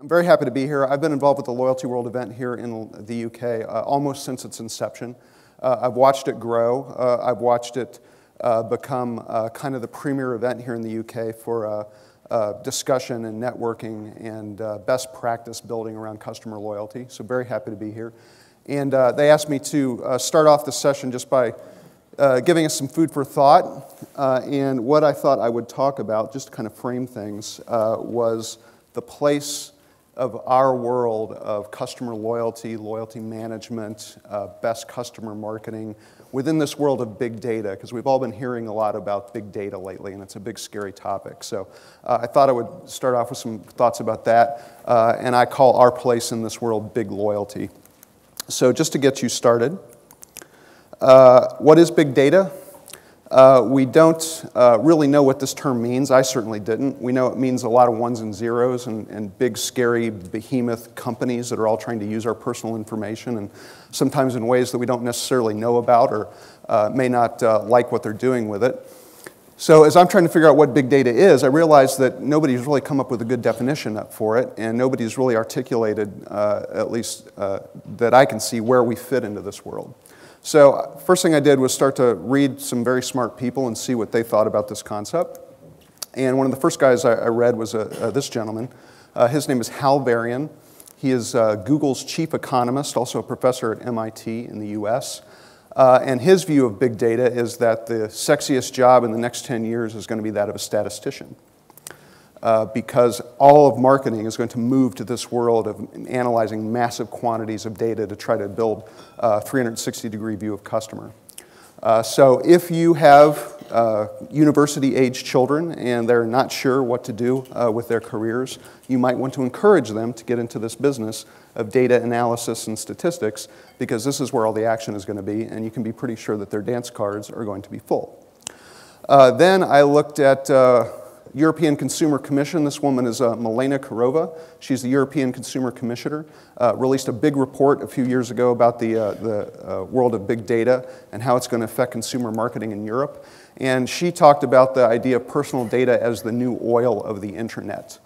I'm very happy to be here. I've been involved with the Loyalty World event here in the UK almost since its inception. I've watched it grow. I've watched it become kind of the premier event here in the UK for discussion and networking and best practice building around customer loyalty. So very happy to be here. And they asked me to start off the session just by giving us some food for thought. And what I thought I would talk about, just to kind of frame things, was the place of our world of customer loyalty, loyalty management, best customer marketing within this world of big data, because we've all been hearing a lot about big data lately, and it's a big, scary topic. So I thought I would start off with some thoughts about that, and I call our place in this world big loyalty. So just to get you started, what is big data? We don't really know what this term means. I certainly didn't. We know it means a lot of ones and zeros and big, scary, behemoth companies that are all trying to use our personal information, and sometimes in ways that we don't necessarily know about or may not like what they're doing with it. So as I'm trying to figure out what big data is, I realized that nobody's really come up with a good definition for it, and nobody's really articulated, at least that I can see, where we fit into this world. So first thing I did was start to read some very smart people and see what they thought about this concept. And one of the first guys I read was this gentleman. His name is Hal Varian. He is Google's chief economist, also a professor at MIT in the US. And his view of big data is that the sexiest job in the next 10 years is going to be that of a statistician. Because all of marketing is going to move to this world of analyzing massive quantities of data to try to build a 360-degree view of customer. So if you have university-age children and they're not sure what to do with their careers, you might want to encourage them to get into this business of data analysis and statistics, because this is where all the action is going to be, and you can be pretty sure that their dance cards are going to be full. Then I looked at European Consumer Commission. This woman is Milena Kurova. She's the European Consumer Commissioner. Released a big report a few years ago about the world of big data and how it's going to affect consumer marketing in Europe. And she talked about the idea of personal data as the new oil of the internet,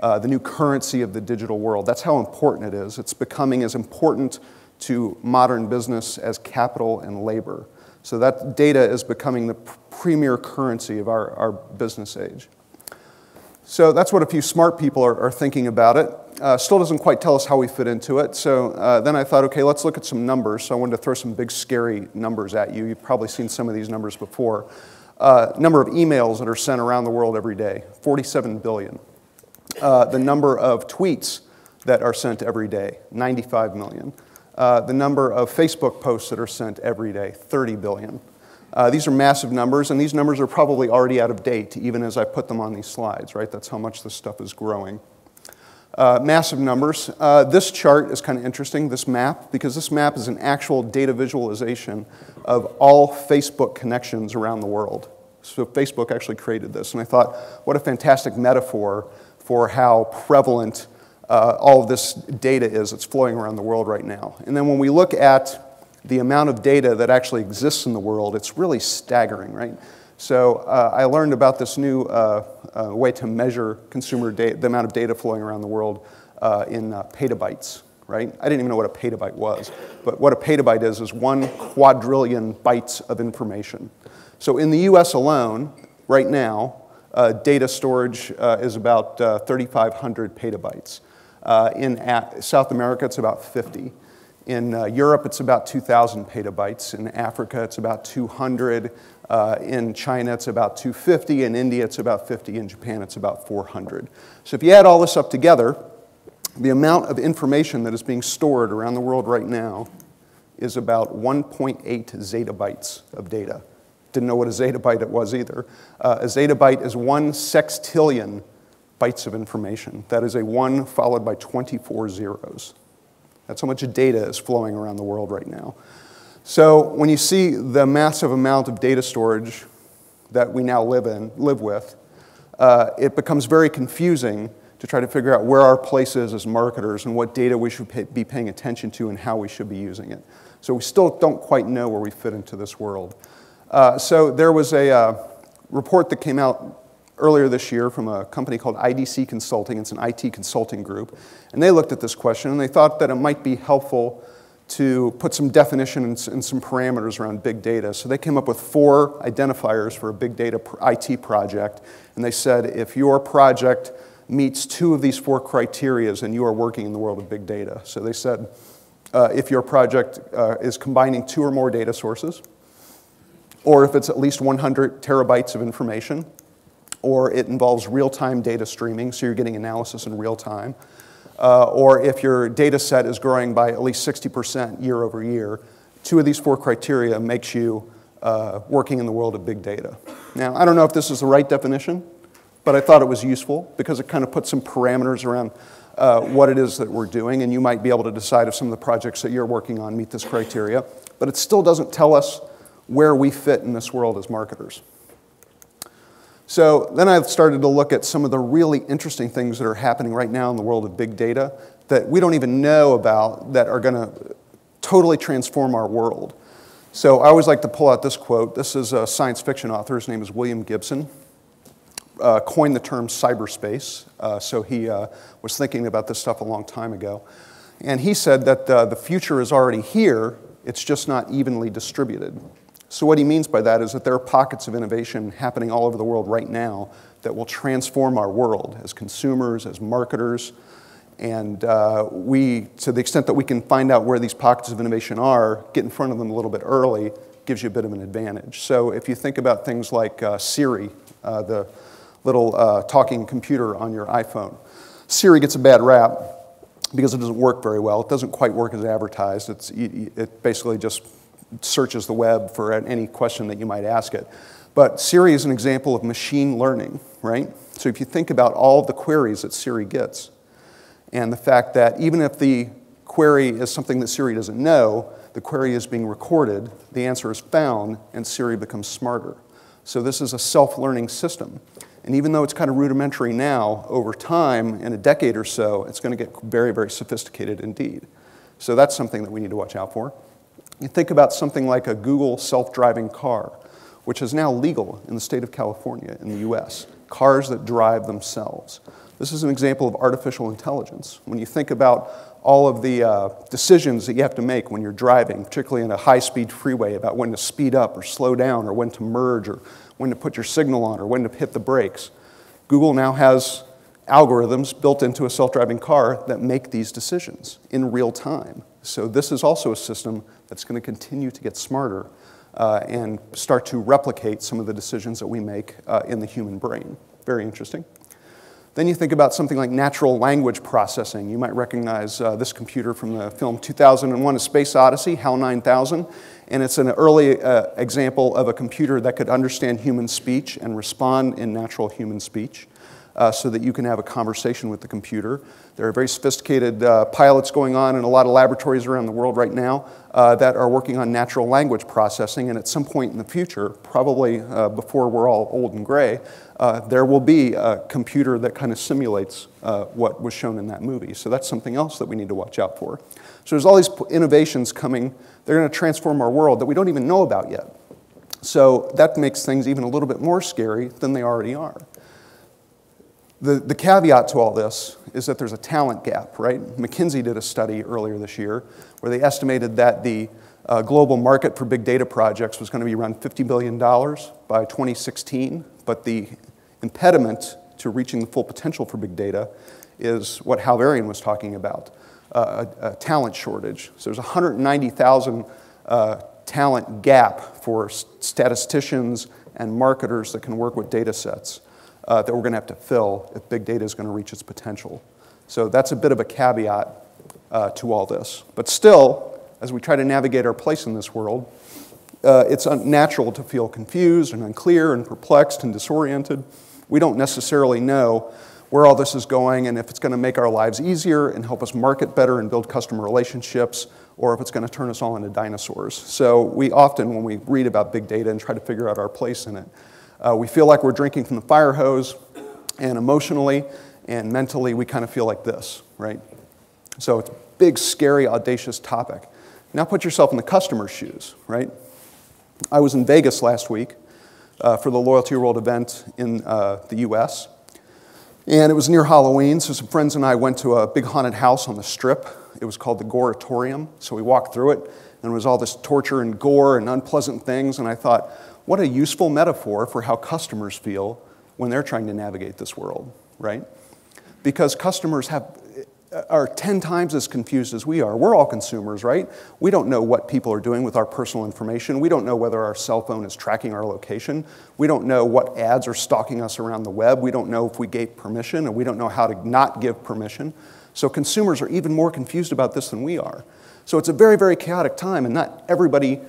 the new currency of the digital world. That's how important it is. It's becoming as important to modern business as capital and labor. So that data is becoming the premier currency of our business age. So that's what a few smart people are thinking about it. Still doesn't quite tell us how we fit into it. So then I thought, okay, let's look at some numbers. So I wanted to throw some big, scary numbers at you. You've probably seen some of these numbers before. Number of emails that are sent around the world every day, 47 billion. The number of tweets that are sent every day, 95 million. The number of Facebook posts that are sent every day, 30 billion. These are massive numbers, and these numbers are probably already out of date, even as I put them on these slides, right? That's how much this stuff is growing. Massive numbers. This chart is kind of interesting, this map, because this map is an actual data visualization of all Facebook connections around the world. So Facebook actually created this, and I thought, what a fantastic metaphor for how prevalent all of this data is that's flowing around the world right now. And then when we look at the amount of data that actually exists in the world, it's really staggering, right? So I learned about this new way to measure consumer data, the amount of data flowing around the world in petabytes, right? I didn't even know what a petabyte was, but what a petabyte is 1 quadrillion bytes of information. So in the US alone, right now, data storage is about 3,500 petabytes. In South America, it's about 50. In Europe, it's about 2,000 petabytes. In Africa, it's about 200. In China, it's about 250. In India, it's about 50. In Japan, it's about 400. So if you add all this up together, the amount of information that is being stored around the world right now is about 1.8 zettabytes of data. Didn't know what a zettabyte was either. A zettabyte is 1 sextillion bytes of information. That is a 1 followed by 24 zeros. That's how much data is flowing around the world right now. So when you see the massive amount of data storage that we now live with, it becomes very confusing to try to figure out where our place is as marketers and what data we should be paying attention to and how we should be using it. So we still don't quite know where we fit into this world. So there was a report that came out earlier this year from a company called IDC Consulting. It's an IT consulting group. And they looked at this question, and they thought that it might be helpful to put some definitions and some parameters around big data. So they came up with 4 identifiers for a big data IT project. And they said, if your project meets 2 of these 4 criteria, then you are working in the world of big data. So they said, if your project is combining 2 or more data sources, or if it's at least 100 terabytes of information, or it involves real-time data streaming, so you're getting analysis in real time, or if your data set is growing by at least 60% year over year, 2 of these 4 criteria makes you working in the world of big data. Now, I don't know if this is the right definition, but I thought it was useful because it kind of puts some parameters around what it is that we're doing, and you might be able to decide if some of the projects that you're working on meet this criteria, but it still doesn't tell us where we fit in this world as marketers. So then I started to look at some of the really interesting things that are happening right now in the world of big data that we don't even know about that are going to totally transform our world. So I always like to pull out this quote. This is a science fiction author. His name is William Gibson. Coined the term cyberspace. So he was thinking about this stuff a long time ago. And he said that the future is already here. It's just not evenly distributed. So what he means by that is that there are pockets of innovation happening all over the world right now that will transform our world as consumers, as marketers, and we, to the extent that we can find out where these pockets of innovation are, get in front of them a little bit early, gives you a bit of an advantage. So if you think about things like Siri, the little talking computer on your iPhone, Siri gets a bad rap because it doesn't work very well. It doesn't quite work as advertised. It basically just searches the web for any question that you might ask it. But Siri is an example of machine learning, right? So if you think about all of the queries that Siri gets, and the fact that even if the query is something that Siri doesn't know, the query is being recorded, the answer is found, and Siri becomes smarter. So this is a self-learning system. And even though it's kind of rudimentary now, over time, in a decade or so, it's going to get very, very sophisticated indeed. So that's something that we need to watch out for. You think about something like a Google self-driving car, which is now legal in the state of California in the US, cars that drive themselves. This is an example of artificial intelligence. When you think about all of the decisions that you have to make when you're driving, particularly in a high-speed freeway, about when to speed up or slow down or when to merge or when to put your signal on or when to hit the brakes, Google now has algorithms built into a self-driving car that make these decisions in real time. So this is also a system that's going to continue to get smarter and start to replicate some of the decisions that we make in the human brain. Very interesting. Then you think about something like natural language processing. You might recognize this computer from the film 2001: A Space Odyssey, HAL 9000. And it's an early example of a computer that could understand human speech and respond in natural human speech. So that you can have a conversation with the computer. There are very sophisticated pilots going on in a lot of laboratories around the world right now that are working on natural language processing, and at some point in the future, probably before we're all old and gray, there will be a computer that kind of simulates what was shown in that movie. So that's something else that we need to watch out for. So there's all these innovations coming. They're going to transform our world that we don't even know about yet. So that makes things even a little bit more scary than they already are. The caveat to all this is that there's a talent gap, right? McKinsey did a study earlier this year where they estimated that the global market for big data projects was going to be around $50 billion by 2016, but the impediment to reaching the full potential for big data is what Hal Varian was talking about, a talent shortage. So there's 190,000 talent gap for statisticians and marketers that can work with data sets. That we're going to have to fill if big data is going to reach its potential. So that's a bit of a caveat to all this. But still, as we try to navigate our place in this world, it's unnatural to feel confused and unclear and perplexed and disoriented. We don't necessarily know where all this is going and if it's going to make our lives easier and help us market better and build customer relationships, or if it's going to turn us all into dinosaurs. So we often, when we read about big data and try to figure out our place in it, we feel like we're drinking from the fire hose, and emotionally and mentally we kind of feel like this, right? So it's a big, scary, audacious topic. Now put yourself in the customer's shoes, right? I was in Vegas last week for the Loyalty World event in the US. And it was near Halloween, so some friends and I went to a big haunted house on the Strip. It was called the Goratorium. So we walked through it, and it was all this torture and gore and unpleasant things. And I thought, what a useful metaphor for how customers feel when they're trying to navigate this world, right? Because customers are 10 times as confused as we are. We're all consumers, right? We don't know what people are doing with our personal information. We don't know whether our cell phone is tracking our location. We don't know what ads are stalking us around the web. We don't know if we gave permission, and we don't know how to not give permission. So consumers are even more confused about this than we are. So it's a very, very chaotic time, and not everybody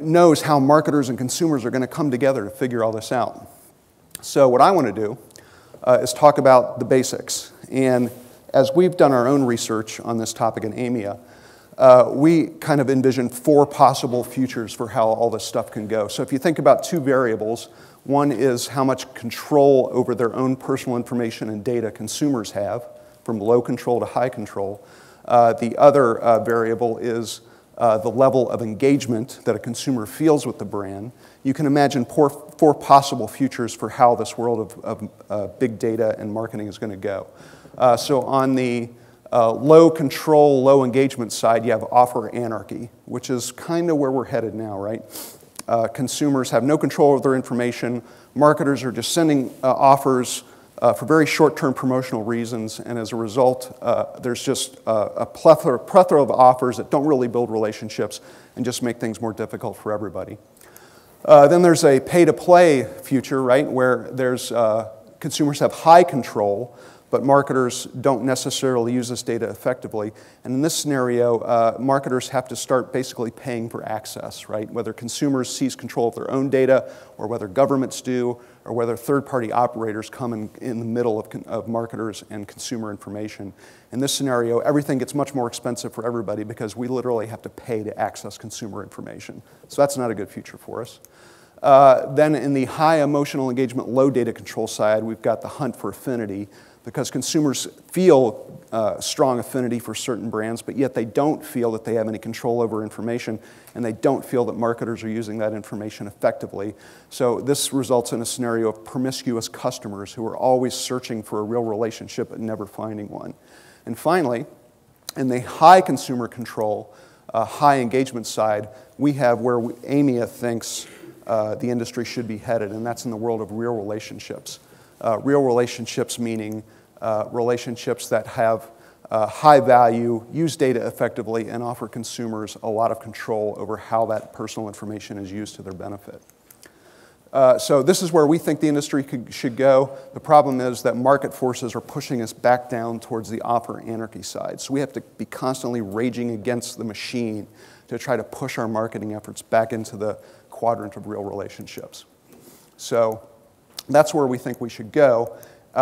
knows how marketers and consumers are going to come together to figure all this out. So what I want to do is talk about the basics. And as we've done our own research on this topic in AIMIA, we kind of envision 4 possible futures for how all this stuff can go. So if you think about 2 variables, one is how much control over their own personal information and data consumers have, from low control to high control. The other variable is the level of engagement that a consumer feels with the brand. You can imagine 4 possible futures for how this world of big data and marketing is going to go. So on the low control, low engagement side, you have offer anarchy, which is kind of where we're headed now, right? Consumers have no control of their information. Marketers are just sending offers for very short-term promotional reasons, and as a result, there's just a plethora of offers that don't really build relationships and just make things more difficult for everybody. Then there's a pay-to-play future, right, where there's consumers have high control, but marketers don't necessarily use this data effectively. And in this scenario, marketers have to start basically paying for access, right? Whether consumers seize control of their own data, or whether governments do, or whether third-party operators come in the middle of marketers and consumer information. In this scenario, everything gets much more expensive for everybody because we literally have to pay to access consumer information. So that's not a good future for us. Then in the high emotional engagement, low data control side, we've got the hunt for affinity, because consumers feel strong affinity for certain brands, but yet they don't feel that they have any control over information, and they don't feel that marketers are using that information effectively. So this results in a scenario of promiscuous customers who are always searching for a real relationship but never finding one. And finally, in the high consumer control, high engagement side, we have where AIMIA thinks the industry should be headed, and that's in the world of real relationships. Real relationships meaning relationships that have high value, use data effectively, and offer consumers a lot of control over how that personal information is used to their benefit. So this is where we think the industry should go. The problem is that market forces are pushing us back down towards the offer anarchy side. So we have to be constantly raging against the machine to try to push our marketing efforts back into the quadrant of real relationships. So that's where we think we should go.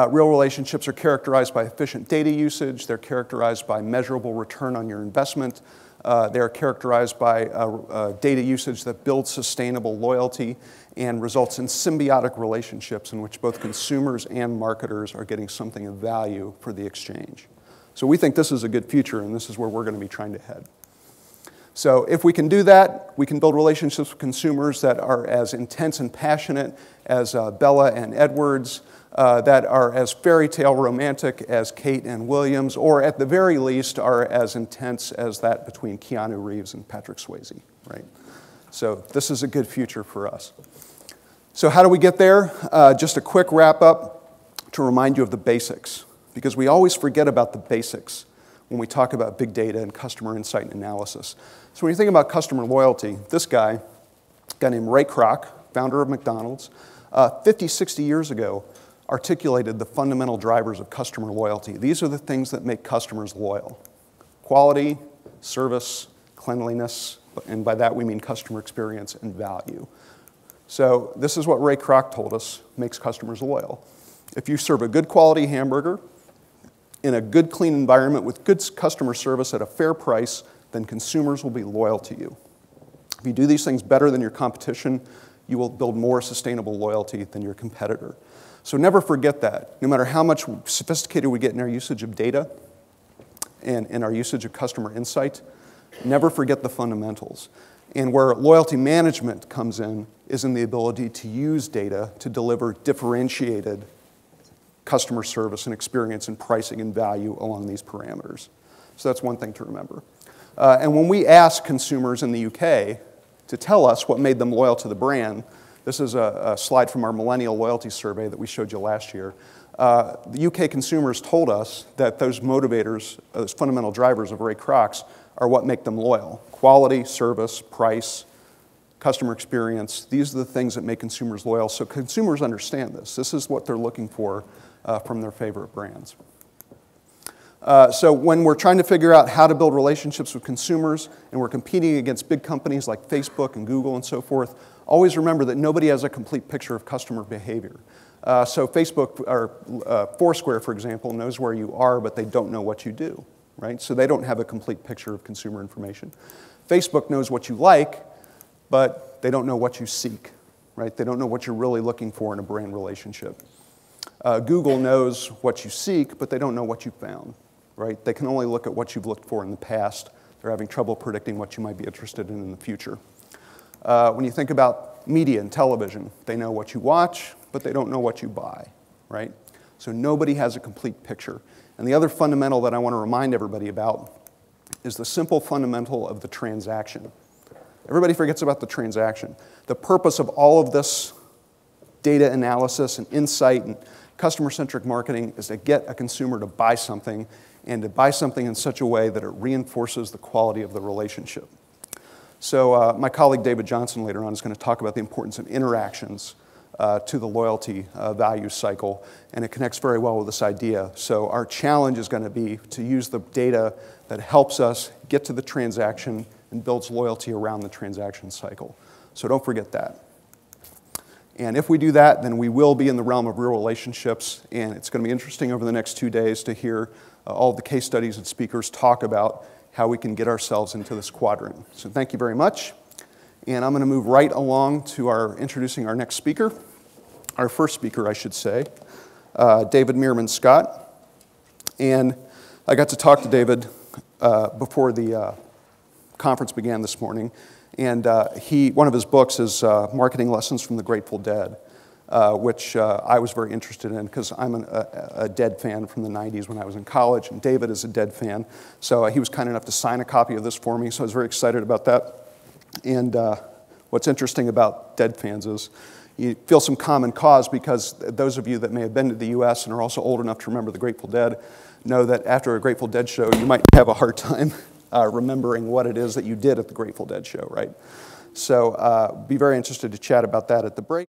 Real relationships are characterized by efficient data usage. They're characterized by measurable return on your investment. They're characterized by data usage that builds sustainable loyalty and results in symbiotic relationships in which both consumers and marketers are getting something of value for the exchange. So we think this is a good future, and this is where we're going to be trying to head. So if we can do that, we can build relationships with consumers that are as intense and passionate as Bella and Edwards, that are as fairy tale romantic as Kate and Williams, or at the very least are as intense as that between Keanu Reeves and Patrick Swayze, right? So this is a good future for us. So how do we get there? Just a quick wrap up to remind you of the basics, because we always forget about the basics when we talk about big data and customer insight and analysis. So when you think about customer loyalty, this guy, a guy named Ray Kroc, founder of McDonald's, 50, 60 years ago, articulated the fundamental drivers of customer loyalty. These are the things that make customers loyal: quality, service, cleanliness, and by that we mean customer experience and value. So this is what Ray Kroc told us makes customers loyal. If you serve a good quality hamburger in a good, clean environment with good customer service at a fair price, then consumers will be loyal to you. If you do these things better than your competition, you will build more sustainable loyalty than your competitor. So never forget that. No matter how much sophisticated we get in our usage of data and in our usage of customer insight, never forget the fundamentals. And where loyalty management comes in is in the ability to use data to deliver differentiated customer service and experience and pricing and value along these parameters. So that's one thing to remember. And when we ask consumers in the UK to tell us what made them loyal to the brand, this is a slide from our Millennial Loyalty Survey that we showed you last year. The UK consumers told us that those motivators, those fundamental drivers of Ray Kroc's, are what make them loyal. Quality, service, price, customer experience, these are the things that make consumers loyal. So consumers understand this. This is what they're looking for from their favorite brands. So when we're trying to figure out how to build relationships with consumers and we're competing against big companies like Facebook and Google and so forth, always remember that nobody has a complete picture of customer behavior. So Facebook or Foursquare, for example, knows where you are, but they don't know what you do, right? So they don't have a complete picture of consumer information. Facebook knows what you like, but they don't know what you seek, right? They don't know what you're really looking for in a brand relationship. Google knows what you seek, but they don't know what you found, right? They can only look at what you've looked for in the past. They're having trouble predicting what you might be interested in the future. When you think about media and television, they know what you watch, but they don't know what you buy, right? So nobody has a complete picture. And the other fundamental that I want to remind everybody about is the simple fundamental of the transaction. Everybody forgets about the transaction. The purpose of all of this data analysis and insight and customer-centric marketing is to get a consumer to buy something, and to buy something in such a way that it reinforces the quality of the relationship. So my colleague David Johnson later on is going to talk about the importance of interactions to the loyalty value cycle, and it connects very well with this idea. So our challenge is going to be to use the data that helps us get to the transaction and builds loyalty around the transaction cycle. So don't forget that. And if we do that, then we will be in the realm of real relationships, and it's going to be interesting over the next 2 days to hear all of the case studies and speakers talk about how we can get ourselves into this quadrant. So thank you very much. And I'm going to move right along to introducing our next speaker, our first speaker, I should say, David Meerman Scott. And I got to talk to David before the conference began this morning. And one of his books is Marketing Lessons from the Grateful Dead, which I was very interested in because I'm a Dead fan from the 90s when I was in college, and David is a Dead fan. So he was kind enough to sign a copy of this for me, so I was very excited about that. And what's interesting about Dead fans is you feel some common cause, because those of you that may have been to the US and are also old enough to remember the Grateful Dead know that after a Grateful Dead show, you might have a hard time remembering what it is that you did at the Grateful Dead show, right? So be very interested to chat about that at the break.